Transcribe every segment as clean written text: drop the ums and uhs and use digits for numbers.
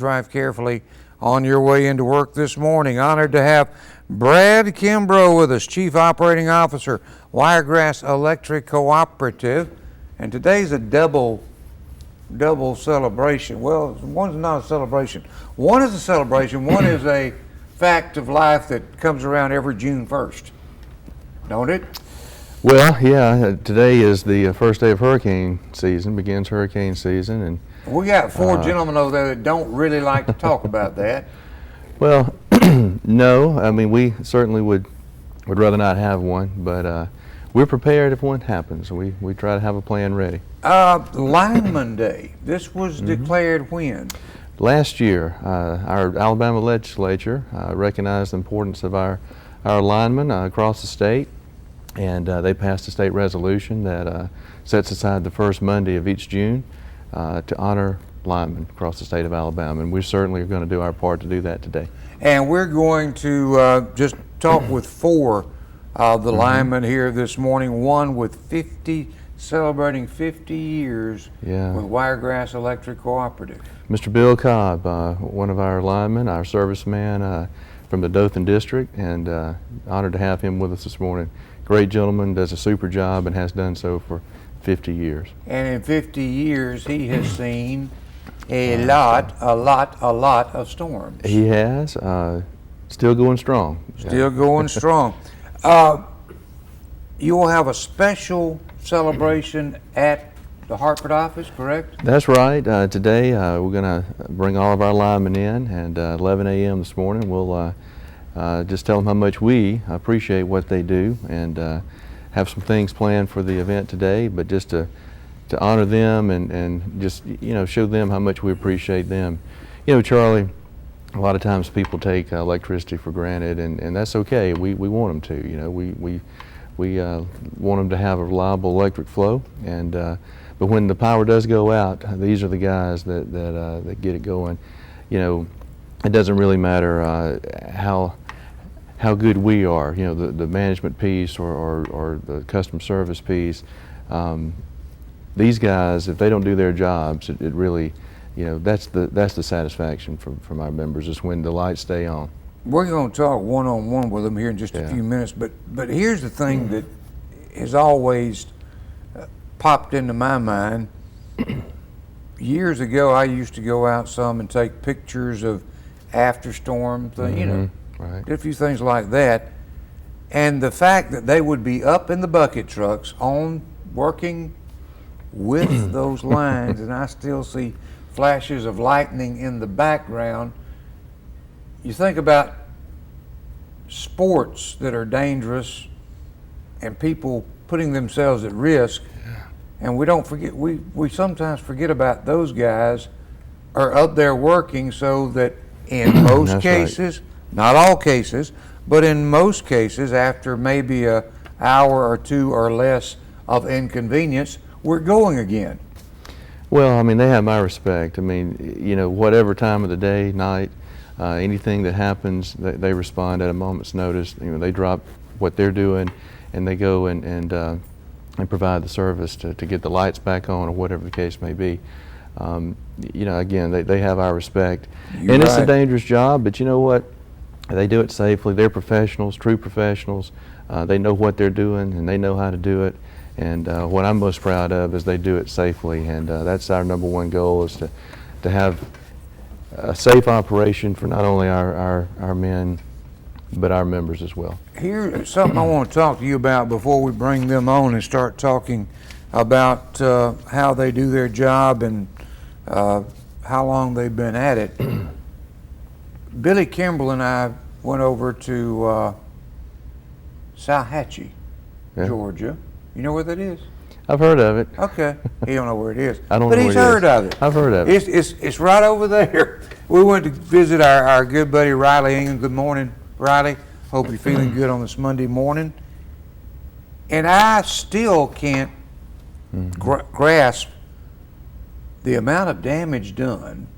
Drive carefully on your way into work this morning. Honored to have Brad Kimbrough with us, Chief Operating Officer, Wiregrass Electric Cooperative. And today's a double celebration. Well, one's not a celebration. One is a celebration. One is a fact of life that comes around every June 1st. Don't it? Well, yeah, today is the first day of hurricane season, begins hurricane season. And we got four gentlemen over there that don't really like to talk about that. Well, no, I mean, we certainly would rather not have one, but we're prepared if one happens. We try to have a plan ready. Lineman Day, this was declared when? Last year, our Alabama legislature recognized the importance of our linemen across the state, and they passed a state resolution that sets aside the first Monday of each June to honor linemen across the state of Alabama, and we certainly are going to do our part to do that today. And we're going to just talk with four of the linemen here this morning, one with celebrating 50 years with Wiregrass Electric Cooperative. Mr. Bill Cobb, one of our linemen, our serviceman from the Dothan District, and honored to have him with us this morning. Great gentleman, does a super job and has done so for 50 years. And in 50 years, he has seen a lot of storms. He has, still going strong. Still going strong. You will have a special celebration at the Hartford office, correct? That's right. Today we're going to bring all of our linemen in, and 11 a.m. this morning we'll just tell them how much we appreciate what they do, and have some things planned for the event today, but just to honor them and just, you know, show them how much we appreciate them. You know, Charlie, a lot of times people take electricity for granted, and that's okay. We want them to, you know, we want them to have a reliable electric flow, and but when the power does go out, these are the guys that get it going. You know, it doesn't really matter how good we are, you know, the management piece or the customer service piece. These guys, if they don't do their jobs, it really, you know, that's the satisfaction from our members, is when the lights stay on. We're going to talk one-on-one with them here in just a few minutes, but here's the thing that has always popped into my mind. Years ago, I used to go out some and take pictures of after storm things, you know, did a few things like that, and the fact that they would be up in the bucket trucks working with those lines, and I still see flashes of lightning in the background. You think about sports that are dangerous and people putting themselves at risk, and we don't forget, we sometimes forget about those guys are up there working, so that in most cases, not all cases, but in most cases, after maybe an hour or two or less of inconvenience, we're going again. Well, I mean, they have my respect. I mean, you know, whatever time of the day, night, anything that happens, they respond at a moment's notice. You know, they drop what they're doing and they go and provide the service to get the lights back on, or whatever the case may be. You know, again, they have our respect. And it's a dangerous job, but you know what? They do it safely. They're professionals, true professionals. They know what they're doing and they know how to do it. And what I'm most proud of is they do it safely, and that's our number one goal, is to have a safe operation for not only our men, but our members as well. Here's something I want to talk to you about before we bring them on and start talking about how they do their job and how long they've been at it. Billy Kimbrell and I went over to Salhatchee, Georgia. You know where that is? I've heard of it. Okay, he don't know where it is. I don't know where it is. But he's heard of it. I've heard of it. It's right over there. We went to visit our good buddy Riley Ingham. Good morning, Riley. Hope you're feeling good on this Monday morning. And I still can't grasp the amount of damage done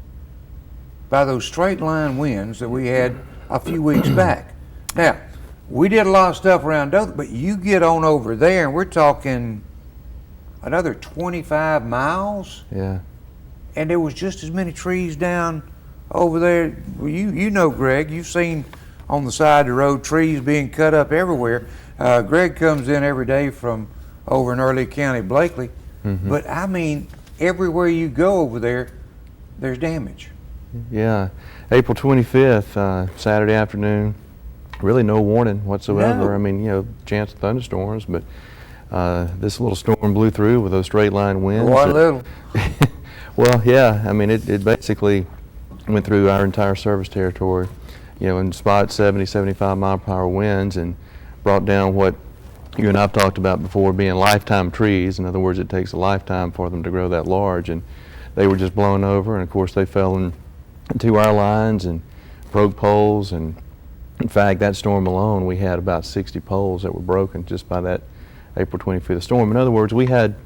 by those straight line winds that we had a few weeks back. Now, we did a lot of stuff around Dothan, but you get on over there and we're talking another 25 miles. Yeah. And there was just as many trees down over there, well, you know Greg, you've seen on the side of the road trees being cut up everywhere. Greg comes in every day from over in Early County, Blakely, but I mean, everywhere you go over there, there's damage. Yeah, April 25th, Saturday afternoon, really no warning whatsoever. No. I mean, you know, chance of thunderstorms, but this little storm blew through with those straight line winds. What a little. Well, yeah, I mean, it basically went through our entire service territory, you know, in spots 70, 75 mile per hour winds, and brought down what you and I've talked about before being lifetime trees. In other words, it takes a lifetime for them to grow that large, and they were just blown over, and of course they fell into our lines and broke poles. And in fact, that storm alone, we had about 60 poles that were broken just by that April 25th storm. In other words, we had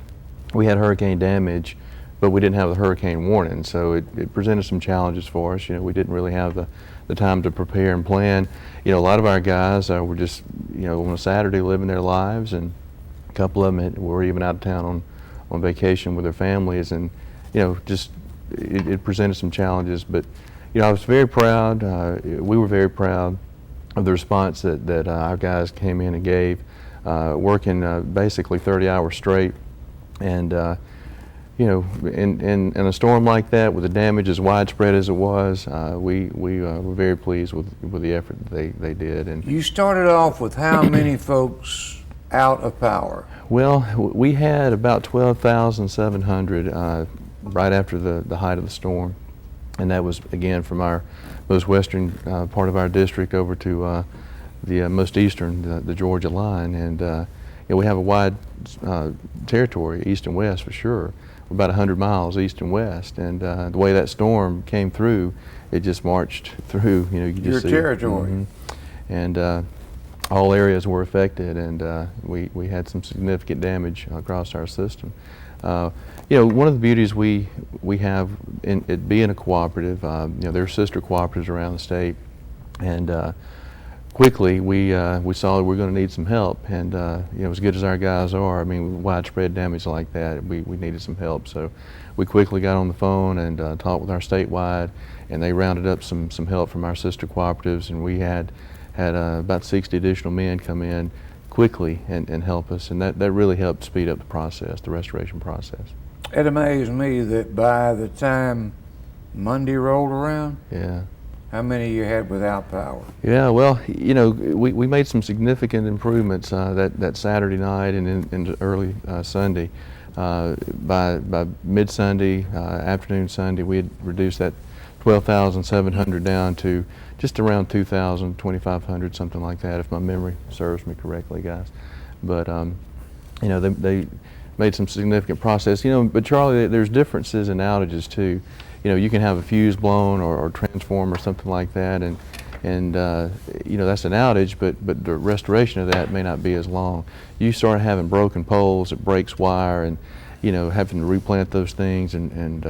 hurricane damage, but we didn't have the hurricane warning, so it presented some challenges for us. You know, we didn't really have the time to prepare and plan. You know, a lot of our guys were just, you know, on a Saturday living their lives, and a couple of them were even out of town on vacation with their families, and you know, just it presented some challenges. But you know, I was very proud. We were very proud of the response that our guys came in and gave, working basically 30 hours straight, and you know, in a storm like that, with the damage as widespread as it was, we were very pleased with the effort that they did. And You started off with how many folks out of power? well, we had about 12,700 right after the height of the storm, and that was again from our most western part of our district over to the most eastern, the Georgia line. And you know, we have a wide territory, east and west for sure. We're about 100 miles east and west, and the way that storm came through, it just marched through. You know, you could just Your see territory. It. And all areas were affected, and we had some significant damage across our system. You know, one of the beauties we have in it being a cooperative, you know, there are sister cooperatives around the state, and quickly we saw that we were going to need some help, and you know, as good as our guys are, I mean, widespread damage like that, we needed some help. So we quickly got on the phone and talked with our statewide, and they rounded up some help from our sister cooperatives, and we had about 60 additional men come in quickly and help us, and that really helped speed up the process, the restoration process. It amazed me that by the time Monday rolled around, Yeah. how many you had without power? Yeah, well, you know, we made some significant improvements that Saturday night and into early Sunday. By mid-Sunday, afternoon Sunday, we had reduced that 12,700 down to just around 2,000, 2,500, something like that, if my memory serves me correctly, guys. But you know, they made some significant process. You know, but Charlie, there's differences in outages too. You know, you can have a fuse blown or transformer or something like that, and you know, that's an outage, but the restoration of that may not be as long. You start having broken poles, it breaks wire, and you know, having to replant those things, and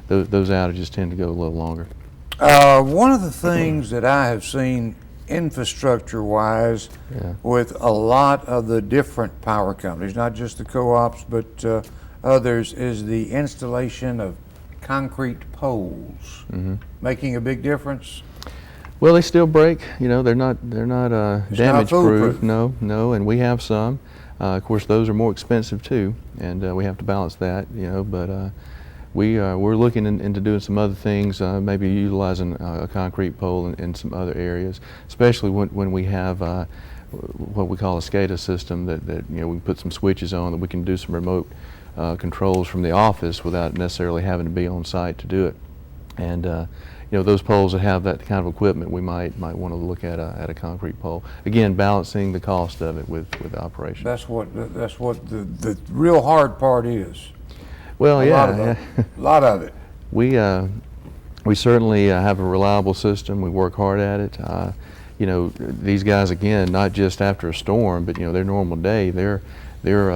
those outages tend to go a little longer. One of the things that I have seen infrastructure-wise with a lot of the different power companies, not just the co-ops, but others, is the installation of concrete poles. Making a big difference? Well, they still break. You know, they're not damage proof. No, and we have some. Of course, those are more expensive too, and we have to balance that. You know, but we're looking into doing some other things, maybe utilizing a concrete pole in some other areas, especially when we have what we call a SCADA system that you know, we can put some switches on, that we can do some remote controls from the office without necessarily having to be on site to do it. And you know, those poles that have that kind of equipment, we might want to look at a concrete pole. Again, balancing the cost of it with the operation. That's what the real hard part is. Well, A lot of it. We certainly have a reliable system. We work hard at it. You know, these guys, again, not just after a storm, but you know, their normal day, they're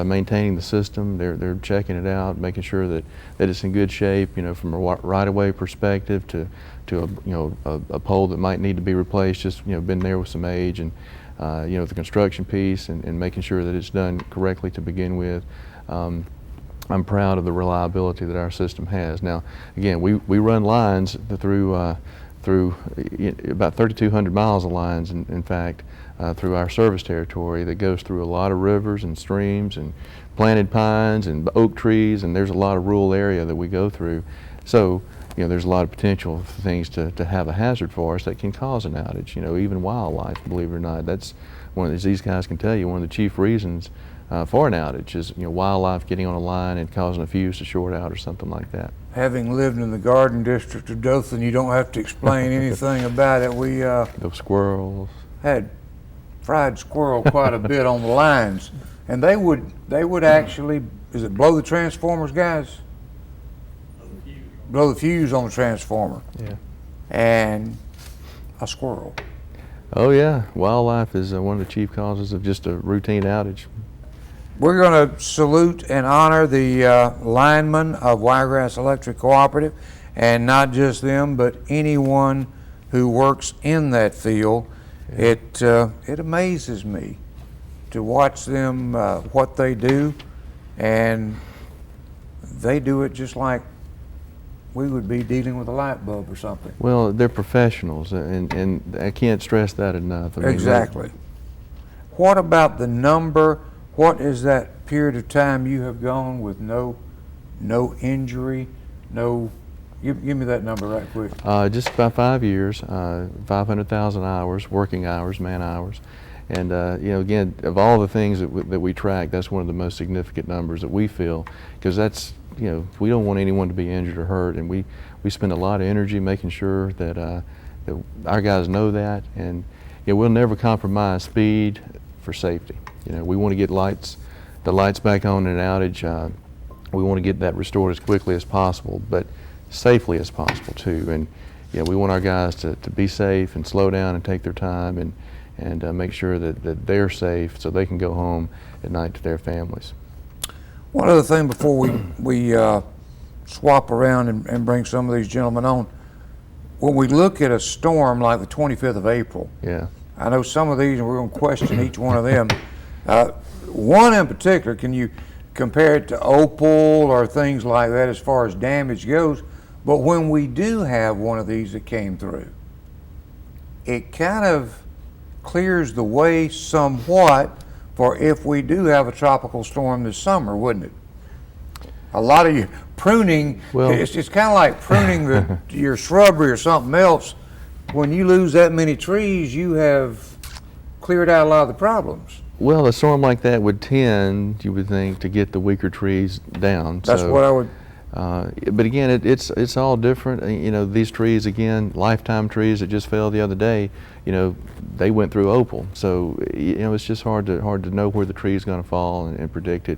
maintaining the system. They're checking it out, making sure that it's in good shape. You know, from a right-of-way perspective to a pole that might need to be replaced, just you know, been there with some age, and you know, the construction piece and making sure that it's done correctly to begin with. I'm proud of the reliability that our system has. Now, again, we run lines through about 3,200 miles of lines, in fact, through our service territory that goes through a lot of rivers and streams and planted pines and oak trees, and there's a lot of rural area that we go through. So, there's a lot of potential for things to have a hazard for us that can cause an outage. Even wildlife, believe it or not. That's one, as these guys can tell you, one of the chief reasons for an outage is wildlife getting on a line and causing a fuse to short out or something like that. Having lived in the Garden District of Dothan, you don't have to explain anything about it. We Those squirrels had fried squirrel quite a bit on the lines, and they would actually, is it blow the transformers, guys? Blow the fuse on the transformer. Yeah. And a squirrel. Oh yeah, wildlife is one of the chief causes of just a routine outage. We're going to salute and honor the linemen of Wiregrass Electric Cooperative, and not just them, but anyone who works in that field. Yeah. It amazes me to watch them, what they do, and they do it just like we would be dealing with a light bulb or something. Well, they're professionals, and I can't stress that enough. Exactly. What about the number? What is that period of time you have gone with no injury, no? Give me that number right quick. Just about 5 years, 500,000 hours, working hours, man hours. And again, of all the things that we track, that's one of the most significant numbers that we feel, because that's, we don't want anyone to be injured or hurt, and we spend a lot of energy making sure that, that our guys know that, and we'll never compromise speed for safety. We want to get the lights back on in an outage. We want to get that restored as quickly as possible, but safely as possible too. And we want our guys to be safe and slow down and take their time and make sure that they're safe so they can go home at night to their families. One other thing before we swap around and bring some of these gentlemen on. When we look at a storm like the 25th of April, yeah, I know some of these, and we're going to question each one of them. One in particular, can you compare it to Opal or things like that as far as damage goes? But when we do have one of these that came through, it kind of clears the way somewhat for if we do have a tropical storm this summer, wouldn't it? A lot of you pruning, well, it's kind of like pruning your shrubbery or something else. When you lose that many trees, you have cleared out a lot of the problems. Well, a storm like that would tend, you would think, to get the weaker trees down. That's what I would. But again, it's all different. These trees, again, lifetime trees that just fell the other day, they went through Opal. So, it's just hard to know where the tree is going to fall and predict it.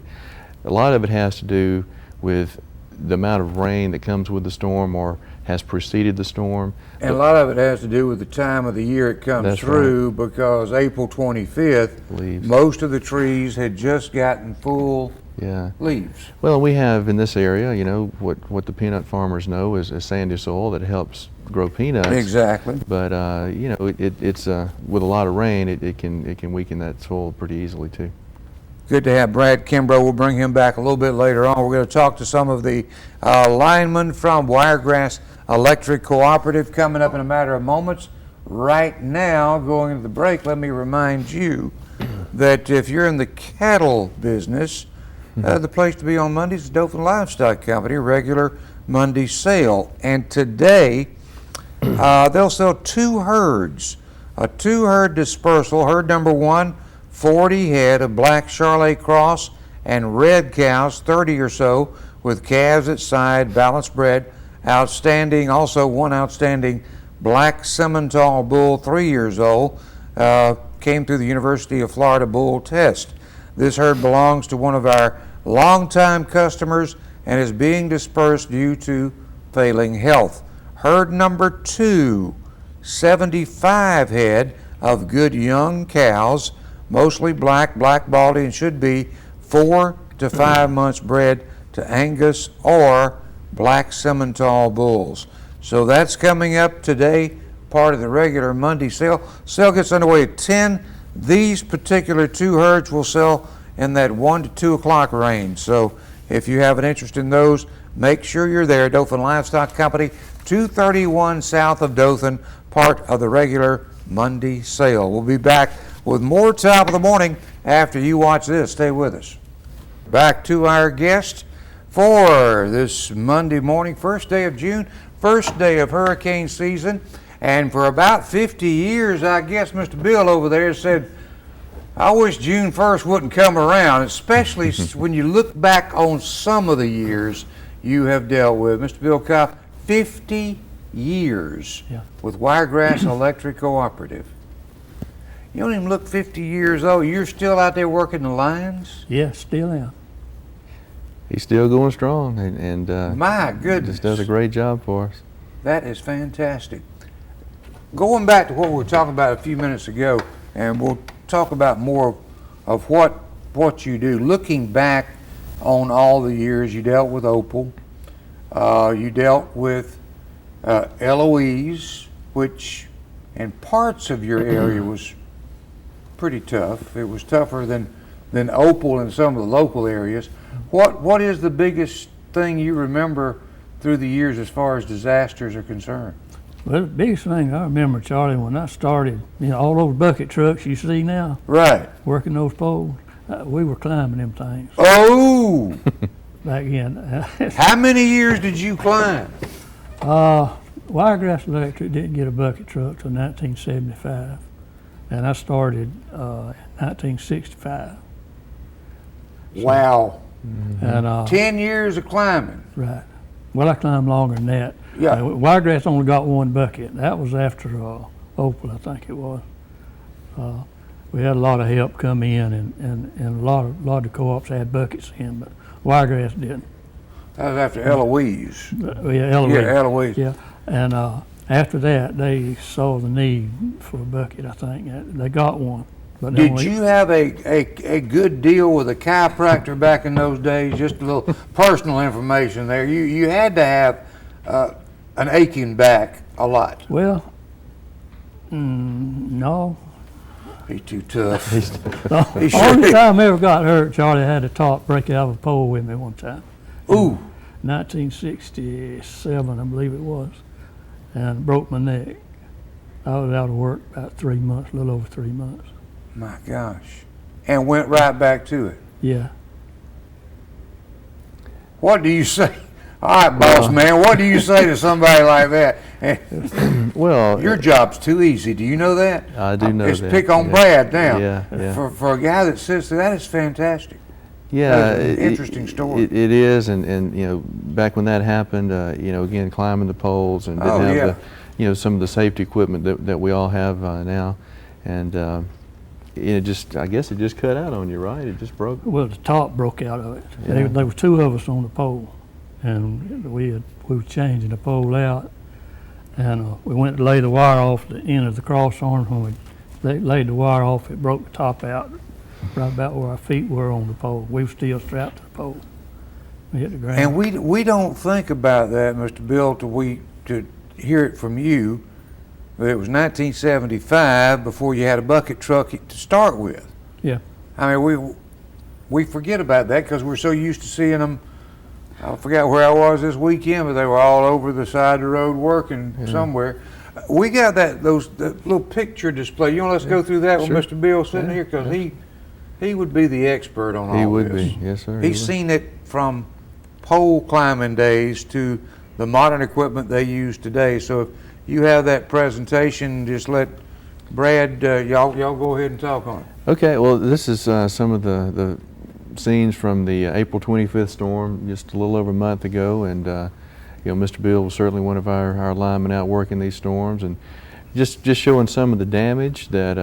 A lot of it has to do with the amount of rain that comes with the storm or has preceded the storm. And a lot of it has to do with the time of the year it comes through, right. Because April 25th, leaves. Most of the trees had just gotten full leaves. Well, we have in this area, what the peanut farmers know is sandy soil that helps grow peanuts. Exactly. But it's with a lot of rain, it can weaken that soil pretty easily too. Good to have Brad Kimbrough. We'll bring him back a little bit later on. We're going to talk to some of the linemen from Wiregrass Electric Cooperative coming up in a matter of moments. Right now, going into the break, let me remind you that if you're in the cattle business, the place to be on Mondays is Dothan Livestock Company, regular Monday sale. And today, they'll sell 2 herds, a 2-herd dispersal. Herd number 1, 40 head of black Charlie Cross and red cows, 30 or so, with calves at side, balanced bred. Outstanding, also one outstanding black Simmental bull, 3 years old, came through the University of Florida bull test. This herd belongs to one of our longtime customers and is being dispersed due to failing health. Herd number 2, 75 head of good young cows, mostly black baldy, and should be 4 to 5 months bred to Angus or black Simmental bulls. So that's coming up today, part of the regular Monday sale. Sale gets underway at 10. These particular 2 herds will sell in that 1 to 2 o'clock range. So If you have an interest in those, make sure you're there. Dothan Livestock Company, 231 south of Dothan, part of the regular Monday sale. We'll be back with more Top of the Morning after you watch this. Stay with us. Back to our guest for this Monday morning, first day of June, first day of hurricane season. And for about 50 years, I guess Mr. Bill over there said, I wish June 1st wouldn't come around, especially when you look back on some of the years you have dealt with. Mr. Bill Cobb, 50 years with Wiregrass Electric Cooperative. You don't even look 50 years old. You're still out there working the lines? Yeah, still am. He's still going strong, and my goodness, just does a great job for us. That is fantastic. Going back to what we were talking about a few minutes ago, and we'll talk about more of what you do. Looking back on all the years you dealt with Opal, you dealt with Eloise, which in parts of your area was pretty tough. It was tougher than Opal in some of the local areas. What is the biggest thing you remember through the years as far as disasters are concerned? Well, the biggest thing I remember, Charlie, when I started, all those bucket trucks you see now, right, working those poles, we were climbing them things. Oh! Back then. How many years did you climb? Wiregrass Electric didn't get a bucket truck till 1975, and I started in 1965. Wow. And 10 years of climbing. right. Well, I climbed longer than that. Yeah. Wiregrass only got one bucket. That was after Opal, I think it was. We had a lot of help come in, and a lot of the co-ops had buckets in, but Wiregrass didn't. That was after Eloise. Yeah, Eloise. Yeah, Eloise. Yeah, and after that, they saw the need for a bucket, I think. They got one. But Did you have a good deal with a chiropractor back in those days? Just a little personal information there. You had to have an aching back a lot. Well, no. He's too tough. The only time I ever got hurt, Charlie, I had a top break out of a pole with me one time. Ooh. 1967, I believe it was, and broke my neck. I was out of work about 3 months, a little over 3 months. My gosh. And went right back to it. Yeah. What do you say? All right, boss man, what do you say to somebody like that? Well, your job's too easy. Do you know that? I do know Just that. pick on Brad now. Yeah. For a guy that sits there, that is fantastic. Yeah, interesting story. It is, and back when that happened, again, climbing the poles and didn't have some of the safety equipment that we all have now, and I guess it just cut out on you, right? It just broke. Well, the top broke out of it. Yeah. There were two of us on the pole, and we were changing the pole out, and we went to lay the wire off the end of the cross arm. When we laid the wire off, it broke the top out right about where our feet were on the pole. We were still strapped to the pole. We hit the ground. And we don't think about that, Mr. Bill, to hear it from you. But it was 1975 before you had a bucket truck to start with. Yeah. I mean, we forget about that because we're so used to seeing them. I forgot where I was this weekend, but they were all over the side of the road working somewhere. We got that little picture display. You want us to go through that with Mr. Bill sitting here, because he would be the expert on all this. He would be, yes, sir. He's seen it from pole climbing days to the modern equipment they use today. So if you have that presentation, just let Brad, y'all go ahead and talk on it. Okay, well, this is some of the scenes from the April 25th storm just a little over a month ago, and Mr. Bill was certainly one of our linemen out working these storms, and just showing some of the damage that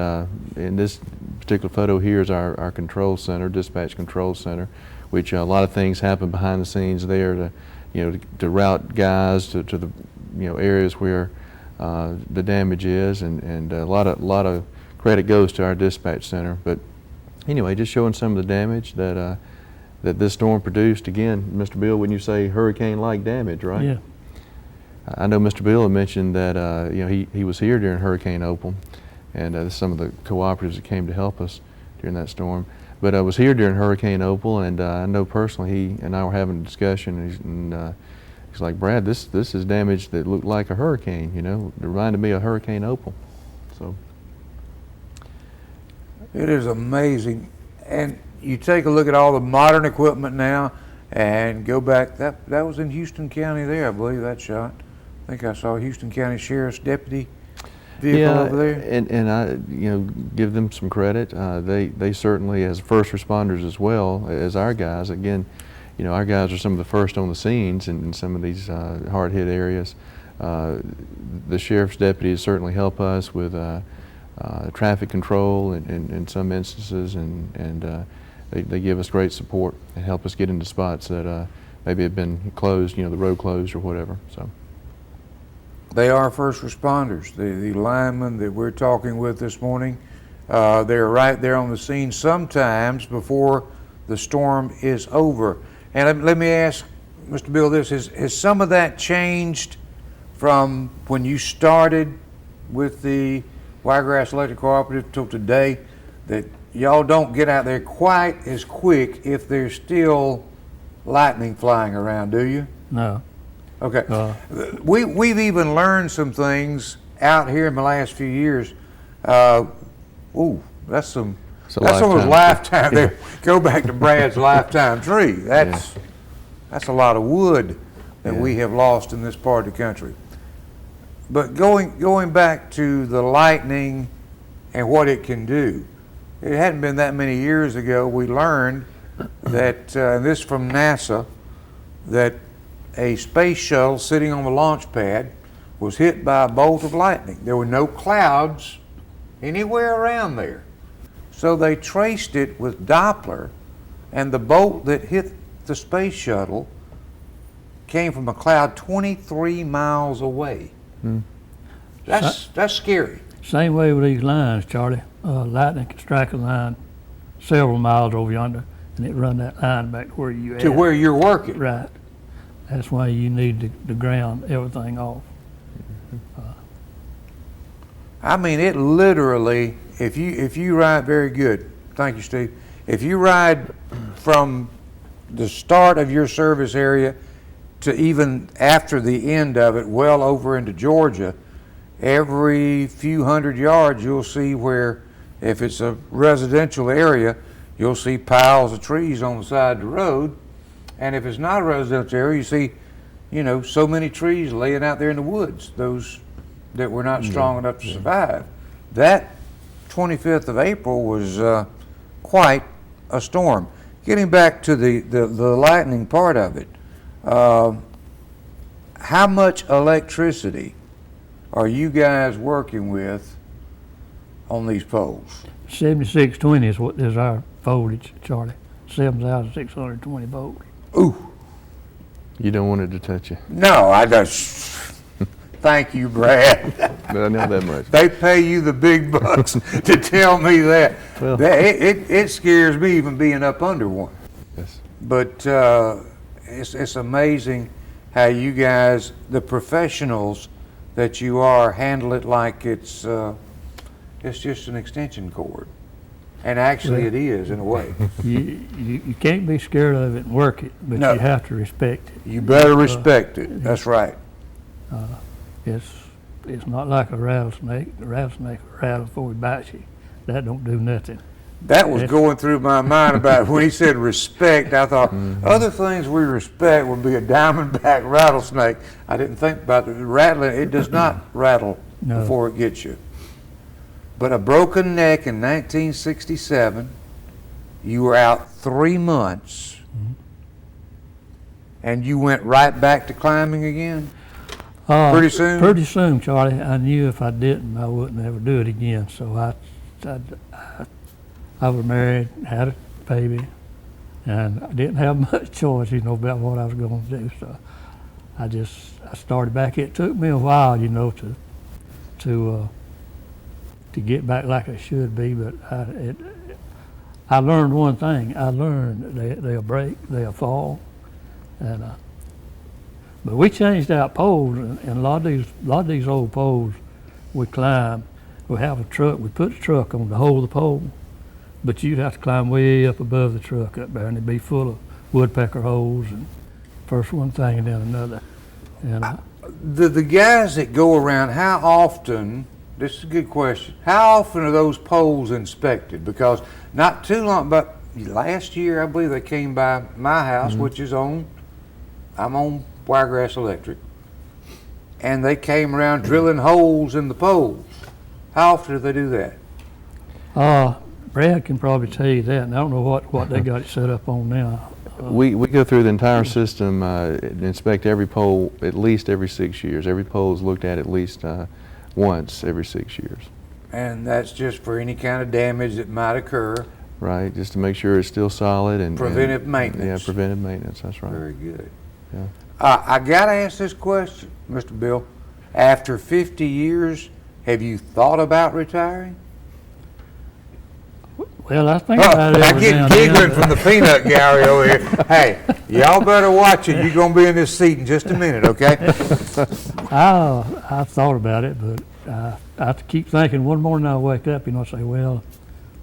in this particular photo here is our control center, dispatch control center, which a lot of things happen behind the scenes there to route guys to the areas where the damage is, and a lot of credit goes to our dispatch center. But anyway, just showing some of the damage that this storm produced. Again, Mr. Bill, when you say hurricane-like damage, right? Yeah. I know Mr. Bill had mentioned that he was here during Hurricane Opal, and some of the cooperatives that came to help us during that storm. But I was here during Hurricane Opal, and I know personally he and I were having a discussion, and he's like, Brad, this is damage that looked like a hurricane, you know. It reminded me of Hurricane Opal. So it is amazing. And you take a look at all the modern equipment now and go back, that was in Houston County there, I believe, that shot. I think I saw Houston County Sheriff's deputy vehicle over there. And I, you know, give them some credit. They certainly, as first responders as well as our guys, again, you know, our guys are some of the first on the scenes in some of these hard-hit areas. The sheriff's deputies certainly help us with traffic control in some instances, and they give us great support and help us get into spots that maybe have been closed, you know, the road closed or whatever. So they are first responders. The linemen that we're talking with this morning, they're right there on the scene sometimes before the storm is over. And let me ask Mr. Bill this, has some of that changed from when you started with the Wiregrass Electric Cooperative till today, that y'all don't get out there quite as quick if there's still lightning flying around, do you? No. Okay. We've even learned some things out here in the last few years. Ooh, that's someone's lifetime. There, go back to Brad's lifetime tree. That's a lot of wood that we have lost in this part of the country. But going back to the lightning and what it can do, it hadn't been that many years ago we learned that, and this from NASA, that a space shuttle sitting on the launch pad was hit by a bolt of lightning. There were no clouds anywhere around there. So they traced it with Doppler, and the bolt that hit the space shuttle came from a cloud 23 miles away. That's scary. Same way with these lines, Charlie. Lightning can strike a line several miles over yonder, and it run that line back to where you at. To where you're working. Right. That's why you need to ground everything off. I mean, it literally, if you ride, very good, thank you, Steve. If you ride from the start of your service area to even after the end of it, well over into Georgia, every few hundred yards you'll see where, if it's a residential area, you'll see piles of trees on the side of the road. And if it's not a residential area, you see, you know, so many trees laying out there in the woods, those that were not strong enough to survive. That 25th of April was quite a storm. Getting back to the lightning part of it, how much electricity are you guys working with on these poles? 7620 is what is our voltage, Charlie. 7,620 volts. Ooh. you don't want it to touch you. No, I just, thank you, Brad. But I know that much. They pay you the big bucks to tell me that. Well, It scares me even being up under one. yes. But it's amazing how you guys, the professionals that you are, handle it like it's just an extension cord. And actually it is, in a way. You can't be scared of it and work it, but No. you have to respect it. You better respect it. That's right. It's not like a rattlesnake. A rattlesnake will rattle before he bites you. That don't do nothing. That was going through my mind about when he said respect. I thought other things we respect would be a diamondback rattlesnake. I didn't think about the rattling. It does not rattle No. before it gets you. But a broken neck in 1967, you were out 3 months, and you went right back to climbing again? Pretty soon? Pretty soon, Charlie. I knew if I didn't, I wouldn't ever do it again. So I was married, had a baby, and I didn't have much choice, about what I was going to do. So I started back. It took me a while, to get back like I should be, but I learned one thing. I learned that they'll break, they'll fall, and but we changed out poles, and a lot of these old poles we climb. We have a truck. We put a truck on to hold the pole, but you'd have to climb way up above the truck up there, and it'd be full of woodpecker holes, and first one thing and then another. And The guys that go around, how often, this is a good question, how often are those poles inspected? Because not too long, but last year I believe they came by my house, which is I'm on Wiregrass Electric, and they came around drilling holes in the poles. How often do they do that? Brad can probably tell you that, and I don't know what they got it set up on now. We go through the entire system, inspect every pole at least every 6 years. Every pole is looked at least once every 6 years. And that's just for any kind of damage that might occur. Right, just to make sure it's still solid and Preventive maintenance. Yeah, preventive maintenance. That's right. Very good. Yeah. I gotta ask this question, Mr. Bill. After 50 years, have you thought about retiring? Well, I think about it I every get now and giggling then. from the peanut gallery over here. Hey, y'all better watch it. You're gonna be in this seat in just a minute, okay? I thought about it, but I have to keep thinking. One morning I'll wake up, I say, well,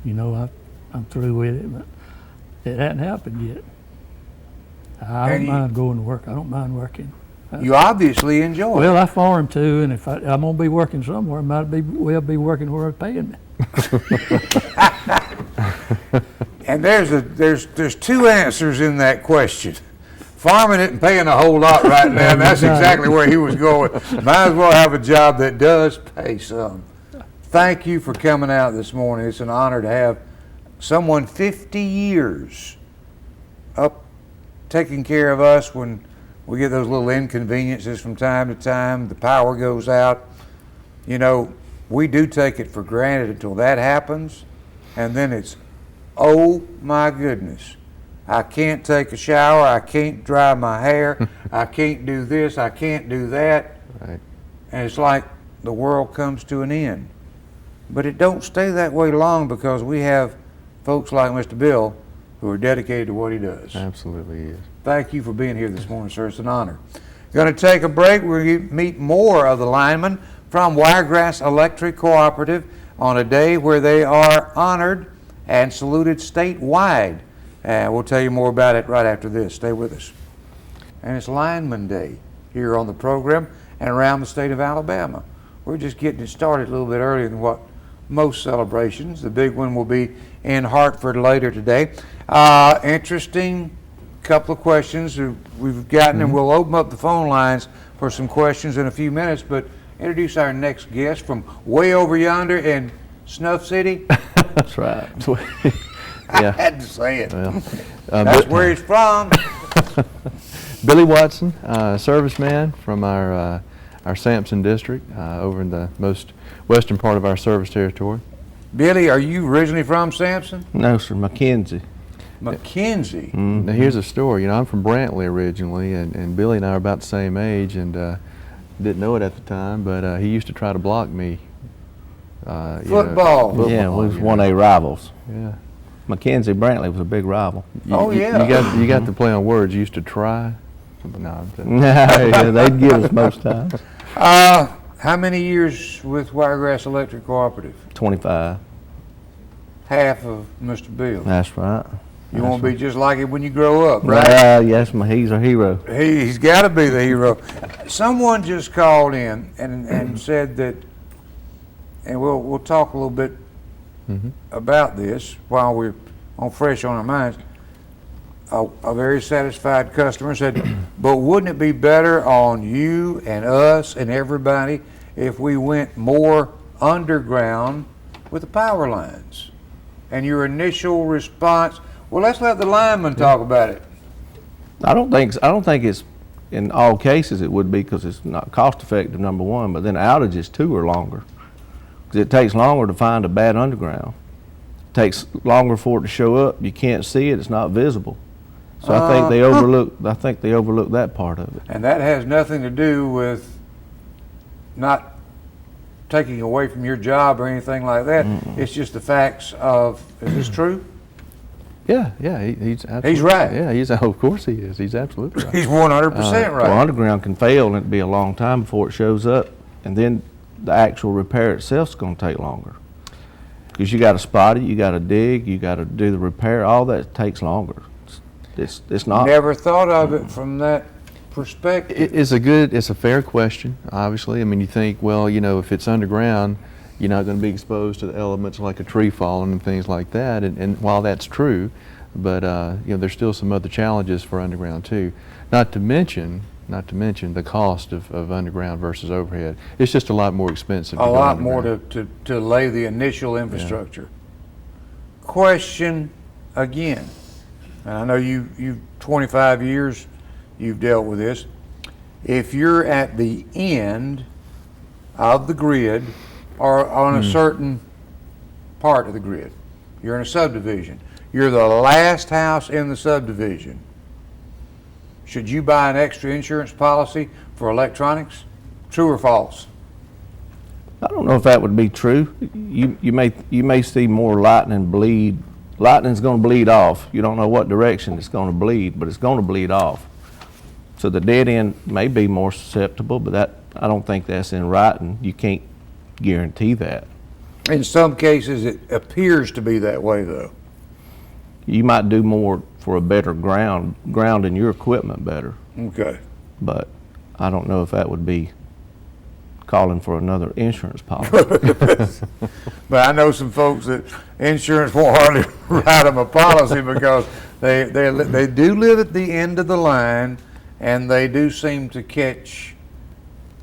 I'm through with it, but it hadn't happened yet. I don't mind going to work. I don't mind working. You obviously enjoy it. Well, I farm too, and if I'm gonna be working somewhere, I might be working where they're paying me. And there's two answers in that question. Farming it and paying a whole lot right now, and that's exactly where he was going. Might as well have a job that does pay some. Thank you for coming out this morning. It's an honor to have someone 50 years up taking care of us when we get those little inconveniences from time to time. The power goes out. We do take it for granted until that happens, and then it's, oh my goodness, I can't take a shower, I can't dry my hair, I can't do this, I can't do that. Right. And it's like the world comes to an end. But it don't stay that way long, because we have folks like Mr. Bill who are dedicated to what he does. Absolutely is. Thank you for being here this morning, sir. It's an honor. Going to take a break. We're going to meet more of the linemen from Wiregrass Electric Cooperative on a day where they are honored and saluted statewide. And we'll tell you more about it right after this. Stay with us. And it's Lineman Day here on the program and around the state of Alabama. We're just getting it started a little bit earlier than what most celebrations. The big one will be in Hartford later today. Interesting couple of questions we've gotten, and we'll open up the phone lines for some questions in a few minutes, but introduce our next guest from way over yonder in Snuff City. That's right. I had to say it. Well, That's where he's from. Billy Watson, serviceman from our Sampson district over in the most western part of our service territory. Billy, are you originally from Sampson? No, sir, Mackenzie. Mackenzie. Now here's a story. I'm from Brantley originally, and Billy and I are about the same age, and didn't know it at the time, but he used to try to block me. Football. Yeah, we was 1A rivals. Yeah. Mackenzie Brantley was a big rival. Oh, yeah. You got to play on words. You used to try. No, Yeah, they'd give us most times. How many years with Wiregrass Electric Cooperative? 25. Half of Mr. Bill. That's right. You want to be just like him when you grow up, right? Yes, he's a hero. He's got to be the hero. Someone just called in and said that, and we'll talk a little bit about this while we're fresh on our minds. A very satisfied customer said, but wouldn't it be better on you and us and everybody if we went more underground with the power lines? And your initial response, well, let's let the lineman talk about it. I don't think it's in all cases it would be, because it's not cost effective, number one, but then outages too are longer. Because it takes longer to find a bad underground. It takes longer for it to show up. You can't see it. It's not visible. So I think they overlook that part of it. And that has nothing to do with not taking away from your job or anything like that. It's just the facts of, is this true? Yeah, he's absolutely, He's right. Yeah, of course he is. He's absolutely right. He's 100% right. Well, underground can fail, and it'd be a long time before it shows up, and then the actual repair itself is going to take longer. Because you got to spot it, you got to dig, you got to do the repair. All that takes longer. It's not. Never thought of it from that perspective. It's a fair question, obviously. I mean, you think, well, you know, if it's underground, you're not going to be exposed to the elements like a tree falling and things like that. And while that's true, but you know, there's still some other challenges for underground too. Not to mention the cost of underground versus overhead. It's just a lot more expensive. A lot more to lay the initial infrastructure. Question again, and I know you've 25 years you've dealt with this. If you're at the end of the grid or on a certain part of the grid, you're in a subdivision, you're the last house in the subdivision, should you buy an extra insurance policy for electronics? True or false? I don't know if that would be true. You may see more lightning bleed. Lightning's going to bleed off. You don't know what direction it's going to bleed, but it's going to bleed off. So the dead end may be more susceptible, but I don't think that's in writing. You can't guarantee that. In some cases, it appears to be that way, though. You might do more for a better grounding your equipment better. Okay. But I don't know if that would be calling for another insurance policy. But I know some folks that insurance won't hardly write them a policy because they do live at the end of the line, and they do seem to catch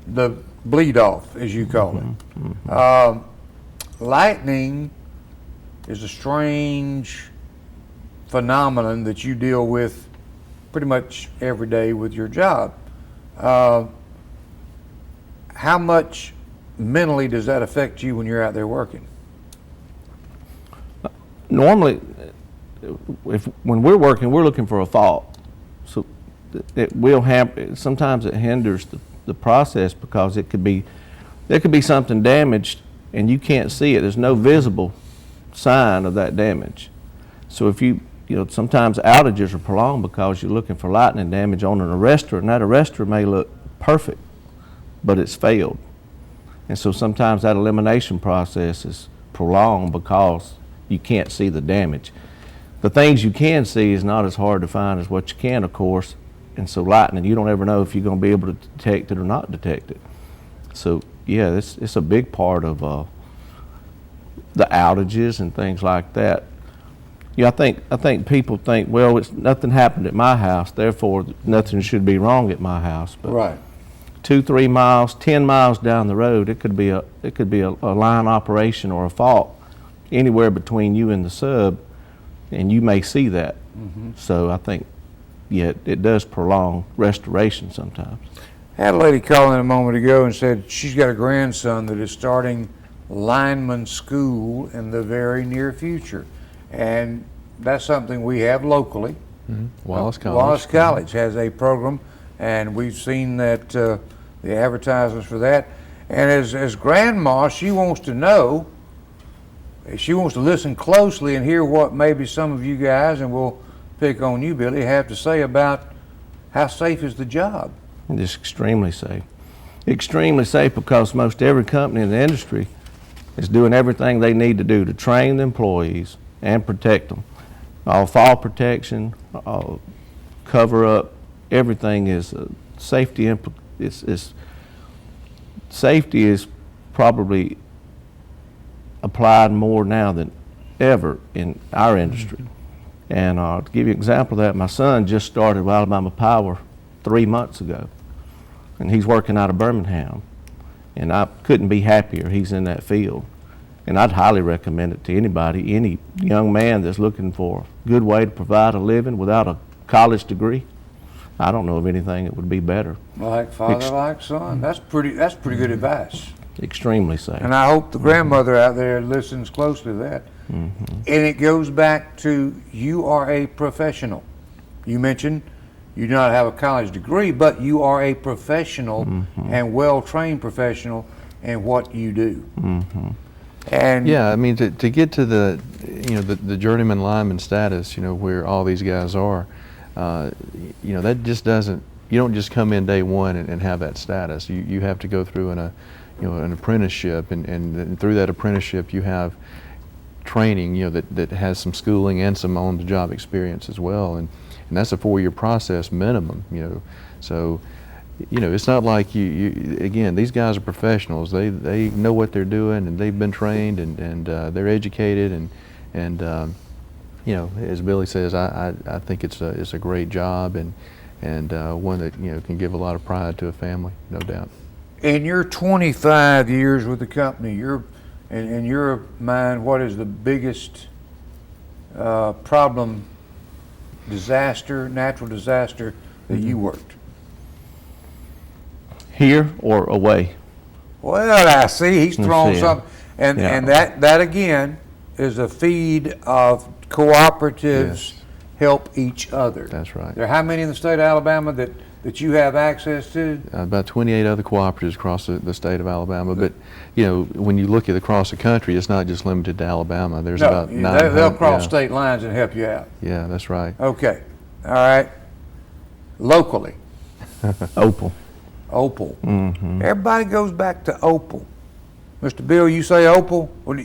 the bleed off, as you call it. Lightning is a strange phenomenon that you deal with pretty much every day with your job. How much mentally does that affect you when you're out there working? Normally, when we're working, we're looking for a fault. So it will happen. Sometimes it hinders the process because there could be something damaged and you can't see it. There's no visible sign of that damage. So if you know, sometimes outages are prolonged because you're looking for lightning damage on an arrestor, and that arrestor may look perfect, but it's failed. And so sometimes that elimination process is prolonged because you can't see the damage. The things you can see is not as hard to find as what you can, of course, and so lightning, you don't ever know if you're going to be able to detect it or not detect it. So yeah, it's a big part of the outages and things like that. Yeah, I think people think, well, nothing happened at my house, therefore nothing should be wrong at my house. But Right. 2, 3 miles, 10 miles down the road, it could be a line operation or a fault anywhere between you and the sub, and you may see that. So I think, yeah, it does prolong restoration sometimes. I had a lady call in a moment ago and said she's got a grandson that is starting lineman school in the very near future. And that's something we have locally. Wallace College. Wallace College has a program, and we've seen that the advertisements for that. And as grandma, she wants to know, she wants to listen closely and hear what maybe some of you guys, and we'll pick on you, Billy, have to say about how safe is the job. It's extremely safe. Extremely safe because most every company in the industry is doing everything they need to do to train the employees and protect them. All fall protection, all cover up, everything is safety. Safety is probably applied more now than ever in our industry. And to give you an example of that, my son just started with Alabama Power 3 months ago, and he's working out of Birmingham. And I couldn't be happier he's in that field. And I'd highly recommend it to anybody, any young man that's looking for a good way to provide a living without a college degree. I don't know of anything that would be better. Like father, like son. That's pretty good advice. Extremely safe. And I hope the grandmother out there listens closely to that. And it goes back to, you are a professional. You mentioned you do not have a college degree, but you are a professional and well-trained professional in what you do. And yeah, I mean, to get to the, you know, the journeyman lineman status, you know, where all these guys are, you know, that just doesn't, you don't just come in day one and have that status. You have to go through an apprenticeship, and through that apprenticeship you have training, that has some schooling and some on-the-job experience as well, and that's a 4-year process minimum, So, it's not like again, these guys are professionals. They know what they're doing, and they've been trained, and they're educated, and as Billy says, I think it's a great job, and one that can give a lot of pride to a family, no doubt. In your 25 years with the company, in your mind, what is the biggest problem, natural disaster that you worked? Here or away? Well, I see he's throwing see, something, and yeah. and that again is a feed of cooperatives help each other. That's right. There are how many in the state of Alabama that you have access to? About 28 other cooperatives across the state of Alabama, but when you look at across the country, it's not just limited to Alabama. There's about 900. They'll cross state lines and help you out. Yeah, that's right. Okay, all right. Locally, Opal. Opal. Mm-hmm. Everybody goes back to Opal. Mr. Bill, you say Opal? Well,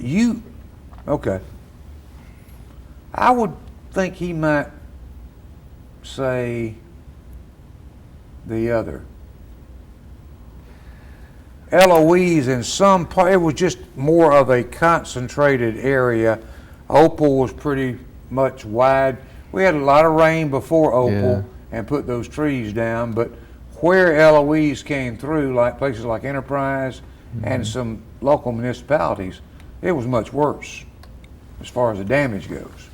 okay. I would think he might say the other. Eloise in some part, it was just more of a concentrated area. Opal was pretty much wide. We had a lot of rain before Opal and put those trees down, but where Eloise came through, like places like Enterprise and some local municipalities, it was much worse as far as the damage goes.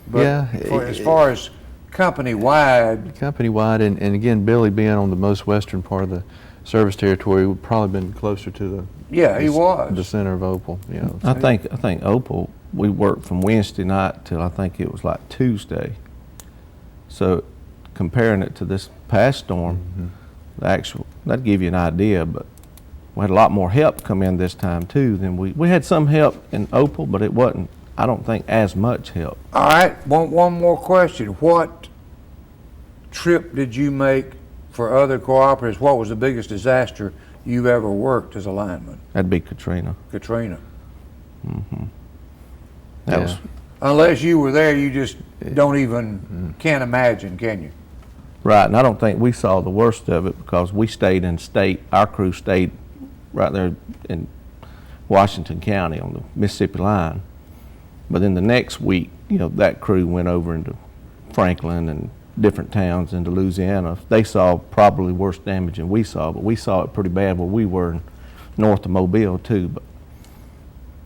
But as far as company-wide, and again, Billy being on the most western part of the service territory, would probably been closer to he was the center of Opal. I think Opal, we worked from Wednesday night till I think it was like Tuesday. So comparing it to this past storm, that'd give you an idea, but we had a lot more help come in this time too than we had some help in Opal, but it wasn't, I don't think, as much help. All right, one more question. What trip did you make for other cooperatives? What was the biggest disaster you've ever worked as a lineman? That'd be Katrina. Katrina. That was, unless you were there, you just don't even, can't imagine, can you? right, and I don't think we saw the worst of it because we stayed in state, our crew stayed right there in Washington County on the Mississippi line. But then the next week, that crew went over into Franklin and different towns into Louisiana. They saw probably worse damage than we saw, but we saw it pretty bad where we were north of Mobile too. But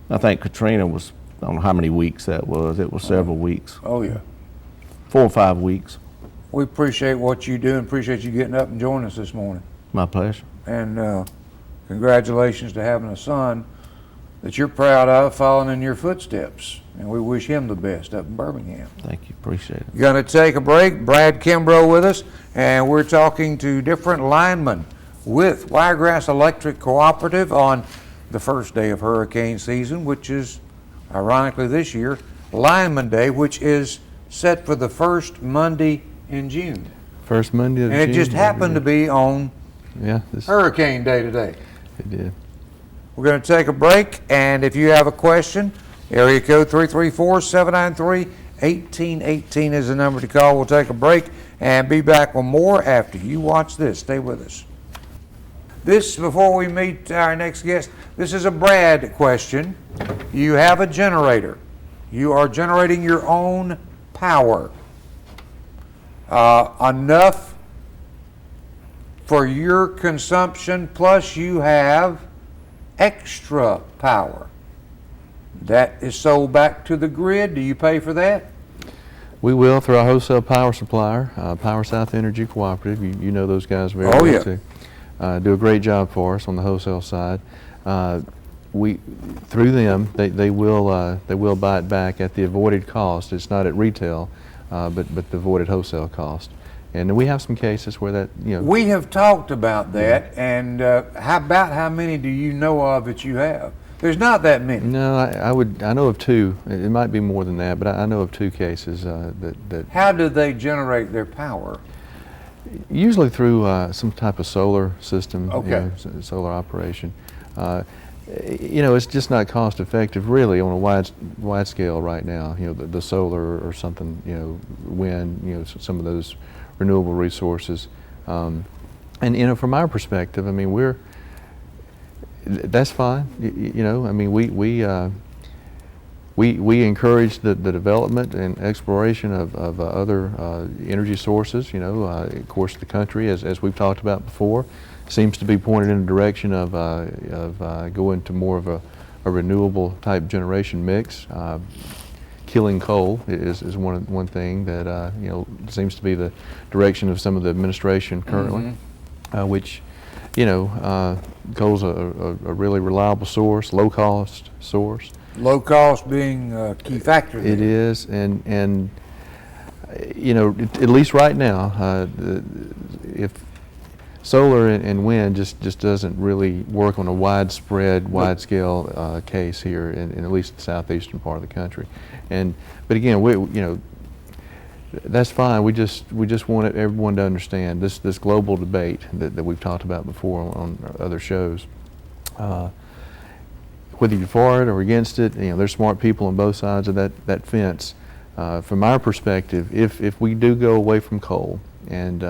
I think Katrina was, I don't know how many weeks that was. It was several weeks. Oh yeah. 4 or 5 weeks. We appreciate what you do and appreciate you getting up and joining us this morning. My pleasure. And congratulations to having a son that you're proud of following in your footsteps. And we wish him the best up in Birmingham. Thank you, appreciate it. Going to take a break. Brad Kimbrough with us, and we're talking to different linemen with Wiregrass Electric Cooperative on the first day of hurricane season, which is, ironically this year, Lineman Day, which is set for the first Monday in June. First Monday of June. And it just happened to be on this Hurricane Day today. It did. We're going to take a break, and if you have a question, area code 334-793-1818 is the number to call. We'll take a break and be back with more after you watch this. Stay with us. This, before we meet our next guest, this is a Brad question. You have a generator. You are generating your own power. Enough for your consumption, plus you have extra power. That is sold back to the grid. Do you pay for that? We will through our wholesale power supplier, Power South Energy Cooperative. You know those guys very well too. Do a great job for us on the wholesale side. Through them, they will buy it back at the avoided cost. It's not at retail, but the avoided wholesale cost. And we have some cases where that, We have talked about that, and how many do you know of that you have? There's not that many. No, I know of 2. It might be more than that, but I know of 2 cases that. How do they generate their power? Usually through some type of solar system, Okay. Solar operation. You know, it's just not cost effective really on a wide scale right now. You know, the solar or something, you know, wind, you know, some of those renewable resources. And you know, from our perspective, I mean, that's fine. You know, I mean, we encourage the development and exploration of other energy sources. You know, of course, the country, as we've talked about before, seems to be pointed in the direction of going to more of a renewable type generation mix. Killing coal is one thing that you know, seems to be the direction of some of the administration currently, which, you know, coal's a really reliable source, low cost source. Low cost being a key factor there. It is, and you know, at least right now, if solar and wind just doesn't really work on a widespread, wide-scale case here in at least the southeastern part of the country. But again, you know, that's fine. We just want everyone to understand this global debate that we've talked about before on other shows. Whether you're for it or against it, you know, there's smart people on both sides of that fence. From our perspective, if we do go away from coal and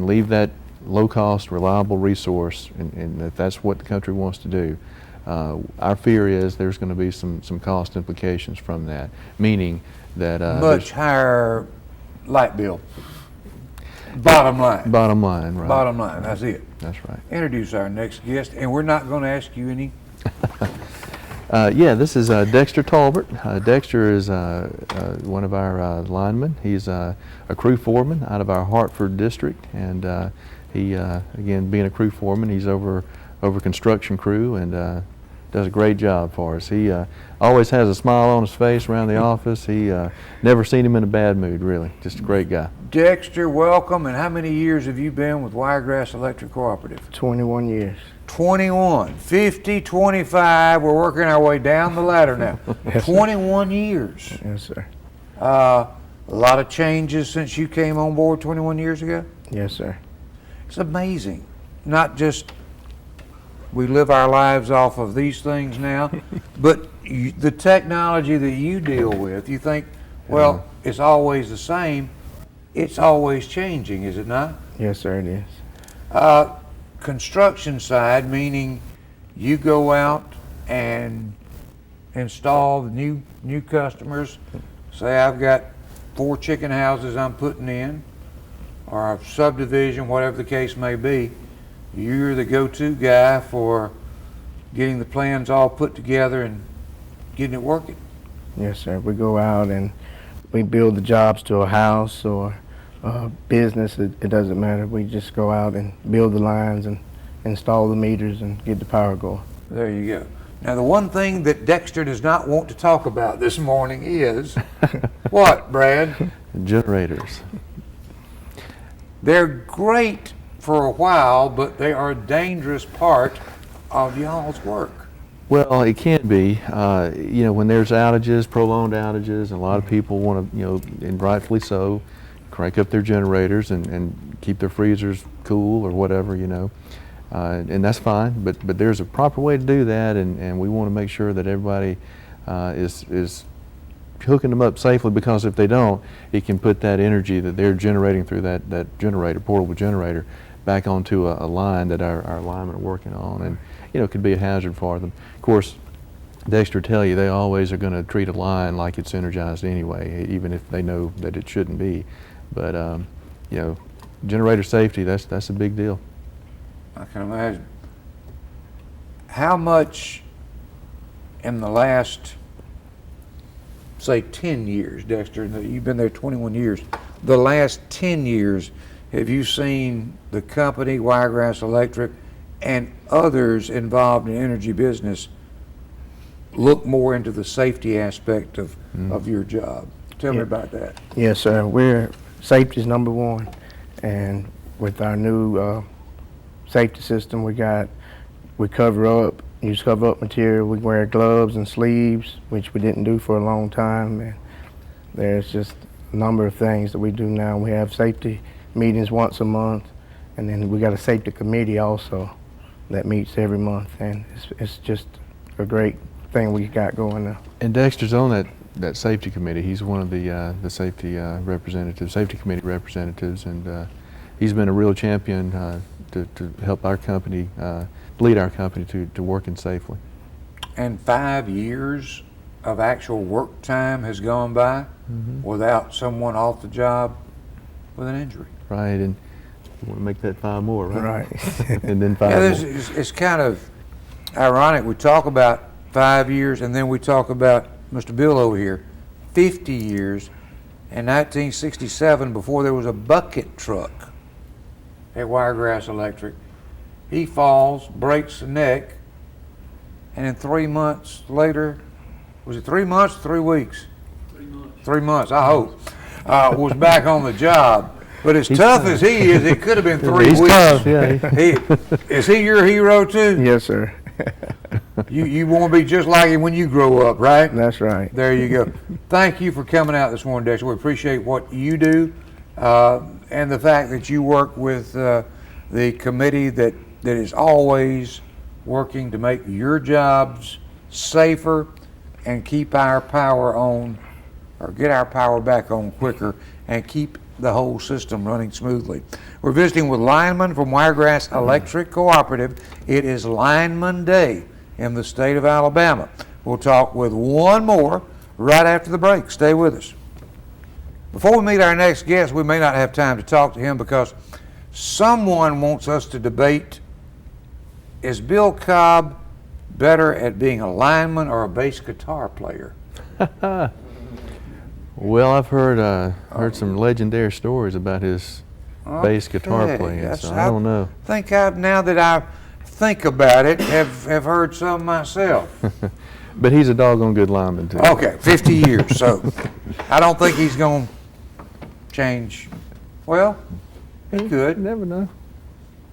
leave that low-cost, reliable resource, and if that's what the country wants to do, our fear is there's going to be some cost implications from that, meaning that much higher light bill. Bottom line. Bottom line, right. Bottom line, that's it. That's right. Introduce our next guest, and we're not going to ask you any. Yeah, this is Dexter Tolbert. Dexter is one of our linemen. He's a crew foreman out of our Hartford district, and he, again, being a crew foreman, he's over construction crew and does a great job for us. He always has a smile on his face around the office. He never seen him in a bad mood, really. Just a great guy. Dexter, welcome. And how many years have you been with Wiregrass Electric Cooperative? 21 years. 21, 50, 25. We're working our way down the ladder now. Yes, 21 years. Yes, sir. A lot of changes since you came on board 21 years ago? Yes, sir. It's amazing. Not just we live our lives off of these things now, but the technology that you deal with, you think, well, it's always the same. It's always changing, is it not? Yes, sir, it is. Construction side, meaning you go out and install the new customers. Say I've got 4 chicken houses I'm putting in, or a subdivision, whatever the case may be. You're the go-to guy for getting the plans all put together and getting it working. Yes, sir. We go out and we build the jobs to a house or a business. It doesn't matter. We just go out and build the lines and install the meters and get the power going. There you go. Now, the one thing that Dexter does not want to talk about this morning is what, Brad? Generators. They're great for a while, but they are a dangerous part of y'all's work. Well, it can be. You know, when there's outages, prolonged outages, and a lot of people want to, you know, and rightfully so, crank up their generators and keep their freezers cool or whatever, you know. And that's fine, but there's a proper way to do that, and we want to make sure that everybody is hooking them up safely, because if they don't, it can put that energy that they're generating through that generator, portable generator, back onto a line that our linemen are working on, and you know, it could be a hazard for them. Of course, Dexter tell you they always are going to treat a line like it's energized anyway, even if they know that it shouldn't be. But you know, generator safety, that's a big deal. I can imagine. How much in the last, say, 10 years, Dexter, you've been there 21 years, the last 10 years, have you seen the company, Wiregrass Electric, and others involved in energy business look more into the safety aspect of your job? Tell me about that. Yes, sir. Safety's number one, and with our new safety system we cover up, use cover up material. We wear gloves and sleeves, which we didn't do for a long time, and there's just a number of things that we do now. We have safety meetings once a month, and then we got a safety committee also that meets every month, and it's just a great thing we got going now. And Dexter's on that safety committee. He's one of the safety safety committee representatives, and he's been a real champion to help our company, lead our company to working safely. And 5 years of actual work time has gone by without someone off the job with an injury. Right, and you want to make that 5 more, right? Right. And then 5 Yeah, more. it's kind of ironic. We talk about 5 years, and then we talk about Mr. Bill over here, 50 years. In 1967, before there was a bucket truck at Wiregrass Electric, he falls, breaks the neck, and then 3 months later, was it 3 months or 3 weeks? 3 months. 3 months, I hope, was back on the job. But as tough as he is, it could have been 3 He's weeks. tough, yeah. Is he your hero too? Yes, sir. You want to be just like him when you grow up, right? That's right. There you go. Thank you for coming out this morning, Dexter. We appreciate what you do and the fact that you work with the committee that is always working to make your jobs safer and keep our power on, or get our power back on quicker and keep the whole system running smoothly. We're visiting with Lyman from Wiregrass Electric Cooperative. It is Lineman Day in the state of Alabama. We'll talk with one more right after the break. Stay with us. Before we meet our next guest, we may not have time to talk to him because someone wants us to debate, is Bill Cobb better at being a lineman or a bass guitar player? Well, I've heard some legendary stories about his bass guitar Okay, playing, that's- so I don't know. Now that I think about it, have heard some myself. But he's a doggone good lineman too. Okay, 50 years, so I don't think he's going to change. Well, he You could. never know.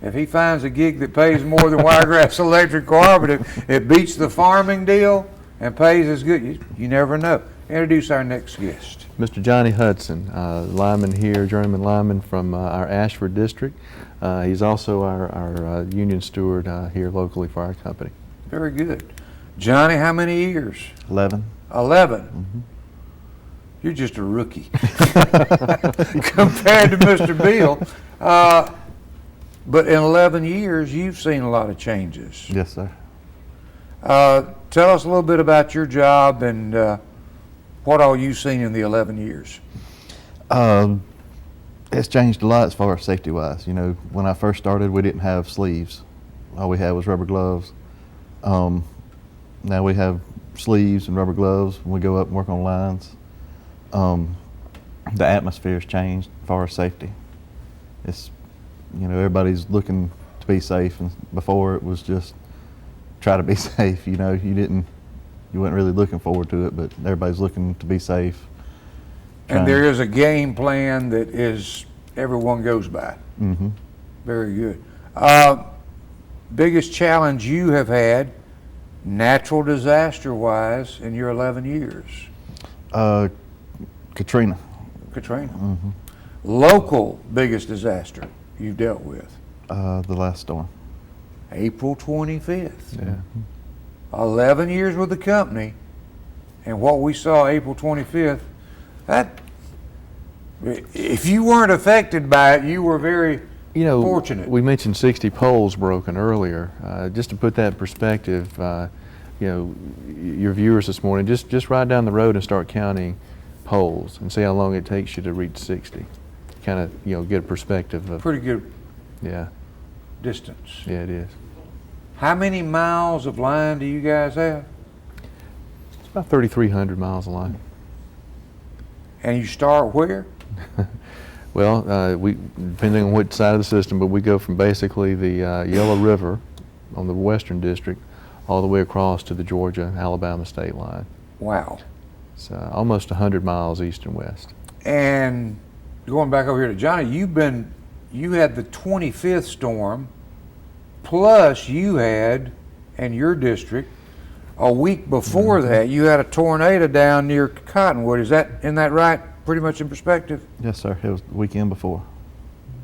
If he finds a gig that pays more than Wiregrass Electric Cooperative, it beats the farming deal and pays as good. You never know. Introduce our next guest. Mr. Johnny Hudson, lineman here, journeyman lineman from our Ashford district. He's also our union steward here locally for our company. Very good. Johnny, how many years? 11. 11. You're just a rookie compared to Mr. Bill. But in 11 years, you've seen a lot of changes. Yes, sir. Tell us a little bit about your job and what all you've seen in the 11 years. It's changed a lot as far as safety-wise. You know, when I first started, we didn't have sleeves. All we had was rubber gloves. Now we have sleeves and rubber gloves when we go up and work on lines. The atmosphere's changed as far as safety. It's, you know, everybody's looking to be safe, and before it was just try to be safe. You know, you weren't really looking forward to it, but everybody's looking to be safe. And there is a game plan that is everyone goes by. Mm-hmm. Very good. Biggest challenge you have had, natural disaster-wise, in your 11 years? Katrina. Katrina. Mm-hmm. Local biggest disaster you've dealt with? The last storm. April 25th. Yeah. 11 years with the company, and what we saw April 25th, that, if you weren't affected by it, you were very fortunate. We mentioned 60 poles broken earlier. Just to put that in perspective, your viewers this morning, just ride down the road and start counting poles and see how long it takes you to reach 60. Kind of, get a perspective of. Pretty good Yeah. distance. Yeah, it is. How many miles of line do you guys have? It's about 3,300 miles of line. And you start where? Well, we depending on which side of the system, but we go from basically the Yellow River on the western district all the way across to the Georgia-Alabama state line. Wow. It's almost 100 miles east and west. And going back over here to Johnny, you had the 25th storm, plus you had, in your district, a week before that, you had a tornado down near Cottonwood. Isn't that right? Pretty much in perspective? Yes, sir. It was the weekend before.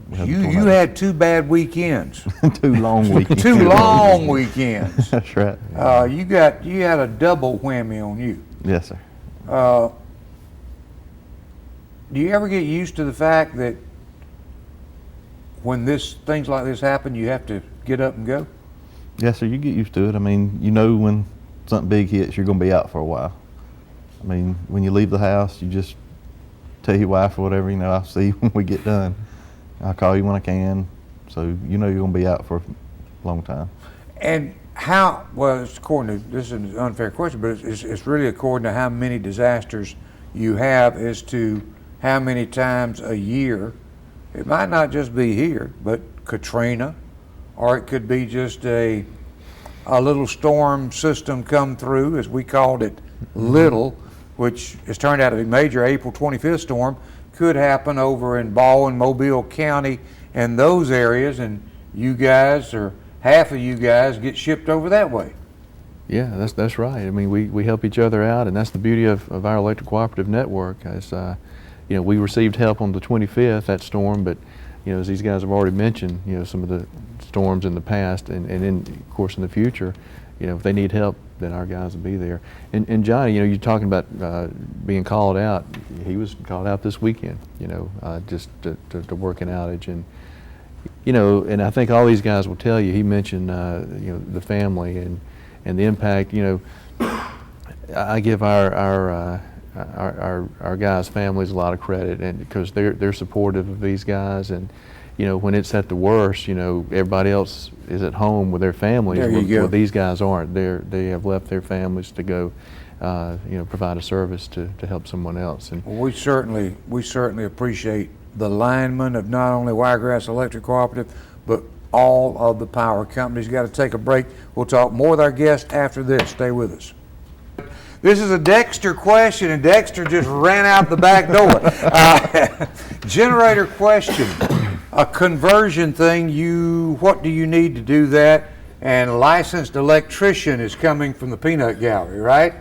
we had the You tornado. had 2 bad weekends. 2 long weekends. 2 long weekends. That's right. You had a double whammy on you. Yes, sir. Do you ever get used to the fact that when things like this happen, you have to get up and go? Yes, sir. You get used to it. I mean, you know when something big hits, you're going to be out for a while. I mean, when you leave the house, you just tell your wife or whatever, you know, I'll see you when we get done. I'll call you when I can. So you know you're going to be out for a long time. And it's according to, this is an unfair question, but it's really according to how many disasters you have as to how many times a year. It might not just be here, but Katrina, or it could be just a little storm system come through, as we called it, little, which has turned out to be major. April 25th storm could happen over in Baldwin, Mobile County, and those areas, and you guys, or half of you guys, get shipped over that way. Yeah, that's right. I mean, we help each other out, and that's the beauty of our electric cooperative network. As you know, we received help on the 25th, that storm, but you know, as these guys have already mentioned, you know, some of the storms in the past, and of course in the future, you know, if they need help, then our guys will be there. And Johnny, you know, you're talking about being called out. He was called out this weekend, you know, just to work an outage, and you know, and I think all these guys will tell you. He mentioned, you know, the family and the impact. You know, I give our guys' families a lot of credit, and because they're supportive of these guys, and you know, when it's at the worst, you know, everybody else is at home with their families. There you go. Well, these guys aren't. They have left their families to go, you know, provide a service to help someone else. And Well, we certainly appreciate the linemen of not only Wiregrass Electric Cooperative, but all of the power companies. Got to take a break. We'll talk more with our guest after this. Stay with us. This is a Dexter question, and Dexter just ran out the back door. Generator question. A conversion thing, what do you need to do that? And a licensed electrician is coming from the peanut gallery, right?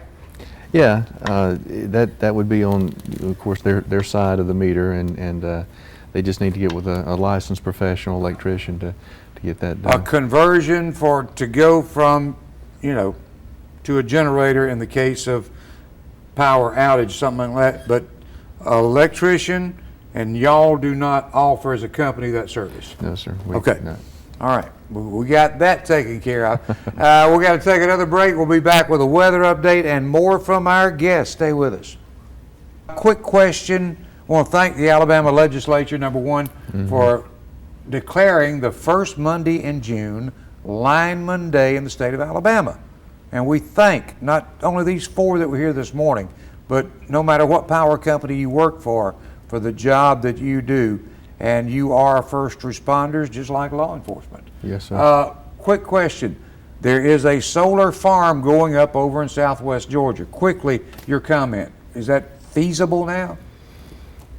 yeah, that would be on, of course, their side of the meter, and they just need to get with a licensed professional electrician to get that A done. conversion to go from, you know, to a generator in the case of power outage, something like that, but electrician, and y'all do not offer as a company that service. No, sir. Okay. No. All right, we got that taken care of. We got to take another break. We'll be back with a weather update and more from our guests. Stay with us. Quick question. I want to thank the Alabama legislature, number one, for declaring the first Monday in June Lineman Day in the state of Alabama. And we thank not only these 4 that were here this morning, but no matter what power company you work for the job that you do. And you are first responders just like law enforcement. Yes, sir. Quick question. There is a solar farm going up over in southwest Georgia. Quickly, your comment. Is that feasible now?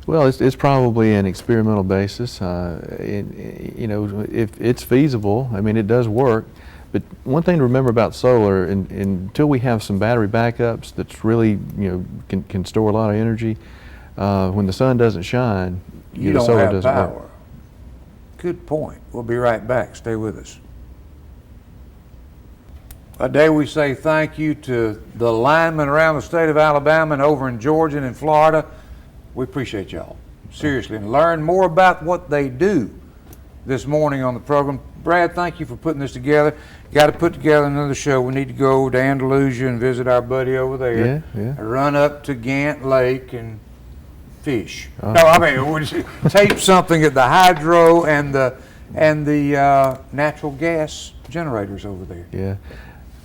Well, it's probably an experimental basis. You know, if it's feasible, I mean, it does work. But one thing to remember about solar, until we have some battery backups that's really, you know, can store a lot of energy, when the sun doesn't shine, You the don't solar have doesn't power. work. Good point. We'll be right back. Stay with us. A day we say thank you to the linemen around the state of Alabama and over in Georgia and in Florida. We appreciate y'all, seriously, and learn more about what they do this morning on the program. Brad, thank you for putting this together. Got to put together another show. We need to go to Andalusia and visit our buddy over there. Yeah. Run up to Gant Lake and fish. No, I mean, we just tape something at the hydro and the natural gas generators over there. Yeah.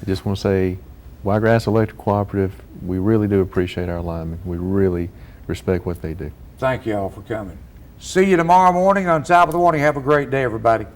I just want to say, Wiregrass Electric Cooperative, we really do appreciate our linemen. We really respect what they do. Thank you all for coming. See you tomorrow morning on Top of the Morning. Have a great day, everybody.